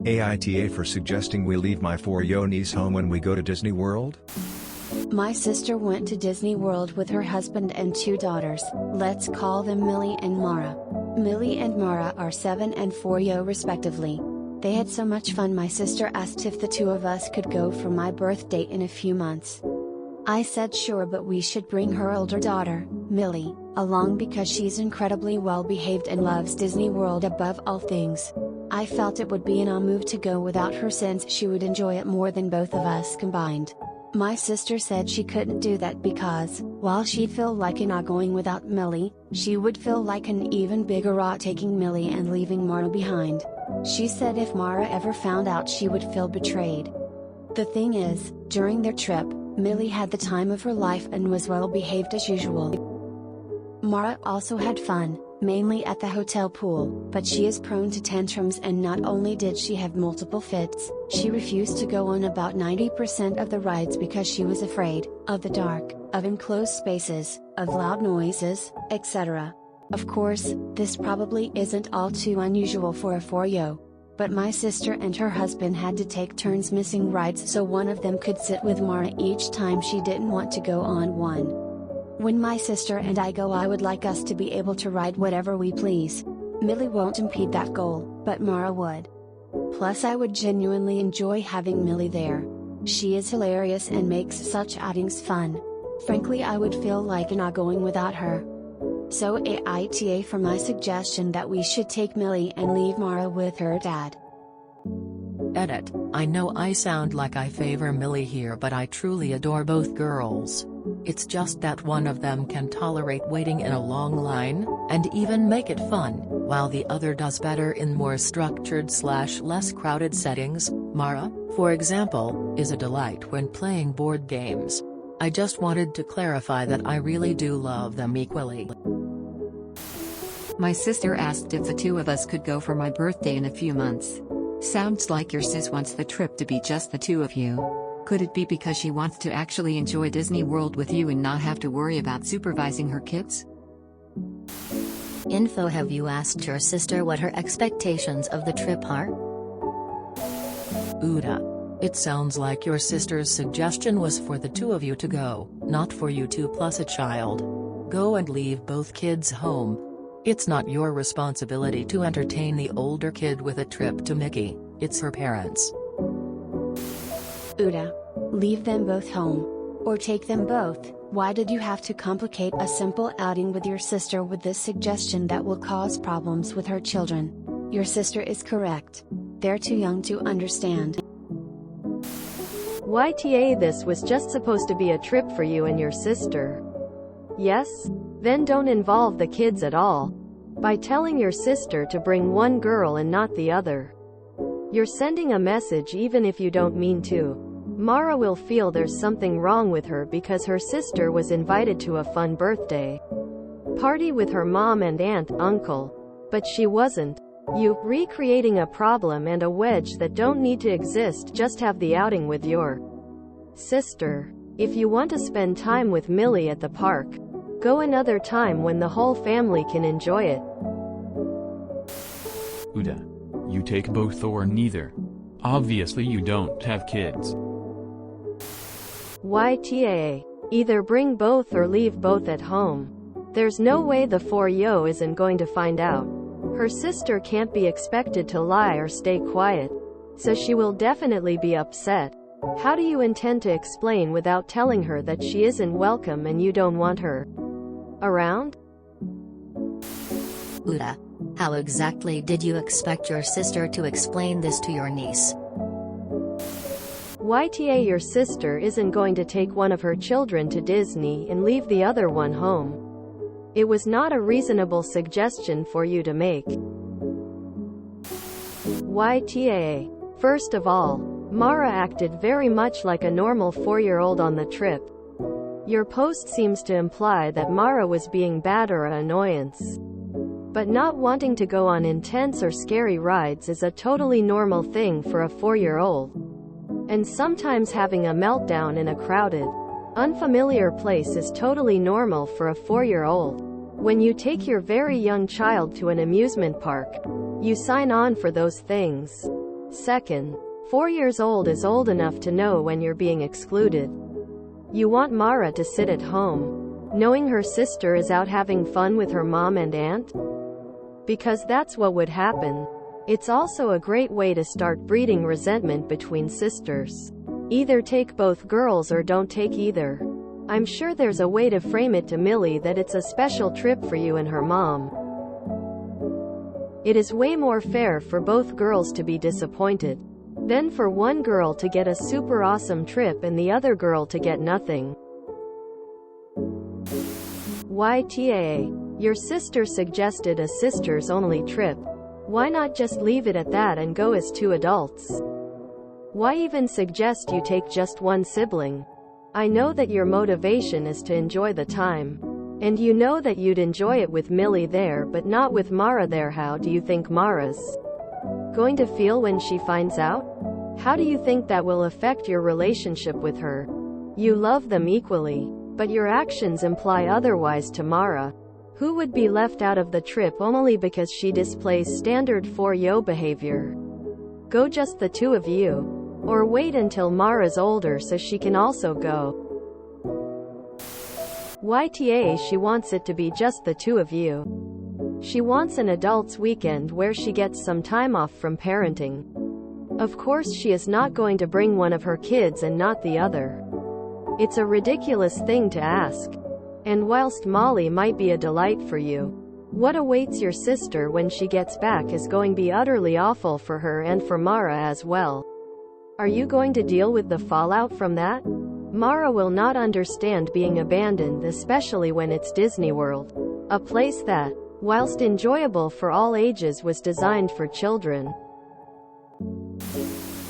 AITA for suggesting we leave my 4-year-old niece home when we go to Disney World? My sister went to Disney World with her husband and 2 daughters, let's call them Millie and Mara. Millie and Mara are 7 and 4 respectively. They had so much fun my sister asked if the 2 of us could go for my birthday in a few months. I said sure, but we should bring her older daughter, Millie, along because she's incredibly well behaved and loves Disney World above all things. I felt it would be an odd move to go without her since she would enjoy it more than both of us combined. My sister said she couldn't do that because, while she'd feel like an odd going without Millie, she would feel like an even bigger odd taking Millie and leaving Mara behind. She said if Mara ever found out she would feel betrayed. The thing is, during their trip, Millie had the time of her life and was well behaved as usual. Mara also had fun, mainly at the hotel pool, but she is prone to tantrums, and not only did she have multiple fits, she refused to go on about 90% of the rides because she was afraid of the dark, of enclosed spaces, of loud noises, etc. Of course, this probably isn't all too unusual for a 4-year-old. But my sister and her husband had to take turns missing rides so one of them could sit with Mara each time she didn't want to go on one. When my sister and I go, I would like us to be able to ride whatever we please. Millie won't impede that goal, but Mara would. Plus I would genuinely enjoy having Millie there. She is hilarious and makes such outings fun. Frankly, I would feel like an odd going without her. So AITA for my suggestion that we should take Millie and leave Mara with her dad. Edit. I know I sound like I favor Millie here, but I truly adore both girls. It's just that one of them can tolerate waiting in a long line, and even make it fun, while the other does better in more structured/less crowded settings. Mara, for example, is a delight when playing board games. I just wanted to clarify that I really do love them equally. My sister asked if the 2 of us could go for my birthday in a few months. Sounds like your sis wants the trip to be just the 2 of you. Could it be because she wants to actually enjoy Disney World with you and not have to worry about supervising her kids? Info. Have you asked your sister what her expectations of the trip are? Uda. It sounds like your sister's suggestion was for the 2 of you to go, not for you 2 plus a child. Go and leave both kids home. It's not your responsibility to entertain the older kid with a trip to Mickey, it's her parents. Uda. Leave them both home. Or take them both. Why did you have to complicate a simple outing with your sister with this suggestion that will cause problems with her children? Your sister is correct. They're too young to understand. YTA, this was just supposed to be a trip for you and your sister. Yes? Then don't involve the kids at all. By telling your sister to bring one girl and not the other. You're sending a message even if you don't mean to. Mara will feel there's something wrong with her because her sister was invited to a fun birthday party with her mom and uncle. But she wasn't. You recreating a problem and a wedge that don't need to exist. Just have the outing with your sister. If you want to spend time with Millie at the park, go another time when the whole family can enjoy it. Uda. You take both or neither. Obviously you don't have kids. YTA. Either bring both or leave both at home. There's no way the 4-year-old isn't going to find out. Her sister can't be expected to lie or stay quiet. So she will definitely be upset. How do you intend to explain without telling her that she isn't welcome and you don't want her around? Uda. How exactly did you expect your sister to explain this to your niece? YTA, your sister isn't going to take one of her children to Disney and leave the other one home. It was not a reasonable suggestion for you to make. YTA. First of all, Mara acted very much like a normal 4-year-old on the trip. Your post seems to imply that Mara was being bad or an annoyance. But not wanting to go on intense or scary rides is a totally normal thing for a 4-year-old. And sometimes having a meltdown in a crowded, unfamiliar place is totally normal for a 4-year-old. When you take your very young child to an amusement park, you sign on for those things. Second, 4 years old is old enough to know when you're being excluded. You want Mara to sit at home, knowing her sister is out having fun with her mom and aunt? Because that's what would happen. It's also a great way to start breeding resentment between sisters. Either take both girls or don't take either. I'm sure there's a way to frame it to Millie that it's a special trip for you and her mom. It is way more fair for both girls to be disappointed than for one girl to get a super awesome trip and the other girl to get nothing. YTA. Your sister suggested a sisters-only trip. Why not just leave it at that and go as 2 adults? Why even suggest you take just one sibling? I know that your motivation is to enjoy the time. And you know that you'd enjoy it with Millie there but not with Mara there. How do you think Mara's going to feel when she finds out? How do you think that will affect your relationship with her? You love them equally, but your actions imply otherwise to Mara, who would be left out of the trip only because she displays standard 4-yo behavior. Go just the 2 of you. Or wait until Mara's older so she can also go. YTA. She wants it to be just the 2 of you. She wants an adults' weekend where she gets some time off from parenting. Of course she is not going to bring one of her kids and not the other. It's a ridiculous thing to ask. And whilst Molly might be a delight for you, what awaits your sister when she gets back is going to be utterly awful for her and for Mara as well. Are you going to deal with the fallout from that? Mara will not understand being abandoned, especially when it's Disney World, a place that, whilst enjoyable for all ages, was designed for children.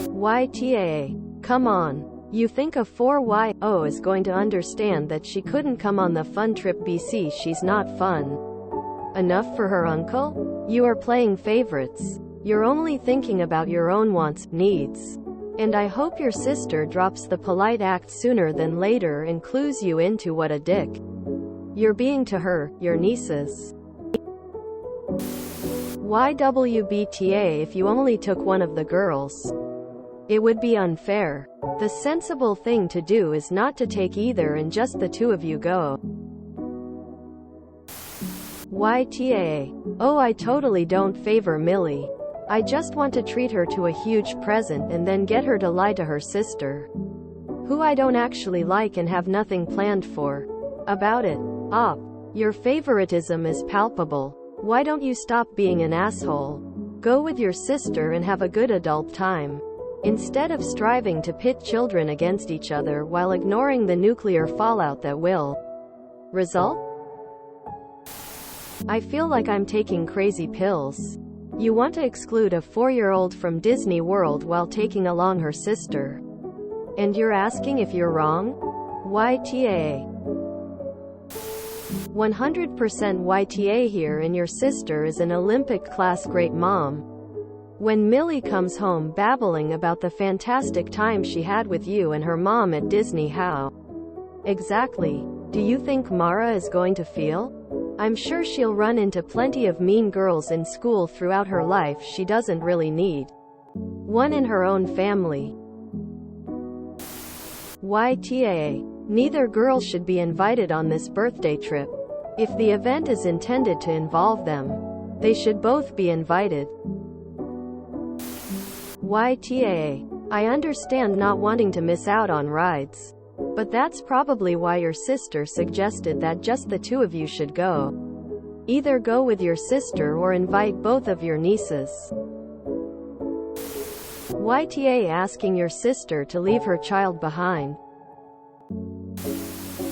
YTA. Come on. You think a 4-yo is going to understand that she couldn't come on the fun trip? BC. She's not fun enough for her uncle? You are playing favorites. You're only thinking about your own wants, needs. And I hope your sister drops the polite act sooner than later and clues you into what a dick you're being to her, your nieces. YWBTA. If you only took one of the girls, it would be unfair. The sensible thing to do is not to take either and just the 2 of you go. YTA. Oh, I totally don't favor Millie. I just want to treat her to a huge present and then get her to lie to her sister, who I don't actually like and have nothing planned for, about it. Your favoritism is palpable. Why don't you stop being an asshole? Go with your sister and have a good adult time, instead of striving to pit children against each other while ignoring the nuclear fallout that will result. I feel like I'm taking crazy pills. You want to exclude a 4-year-old from Disney World while taking along her sister. And you're asking if you're wrong? YTA. 100% YTA here, and your sister is an Olympic-class great mom. When Millie comes home babbling about the fantastic time she had with you and her mom at Disney, how exactly do you think Mara is going to feel? I'm sure she'll run into plenty of mean girls in school throughout her life. She doesn't really need one in her own family. YTA. Neither girl should be invited on this birthday trip. If the event is intended to involve them, they should both be invited. YTA. I understand not wanting to miss out on rides, but that's probably why your sister suggested that just the 2 of you should go. Either go with your sister or invite both of your nieces. YTA. Asking your sister to leave her child behind.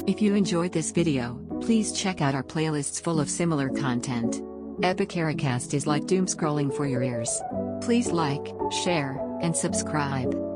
If you enjoyed this video, please check out our playlists full of similar content. AmITheAsshole is like doom scrolling for your ears. Please like, share, and subscribe.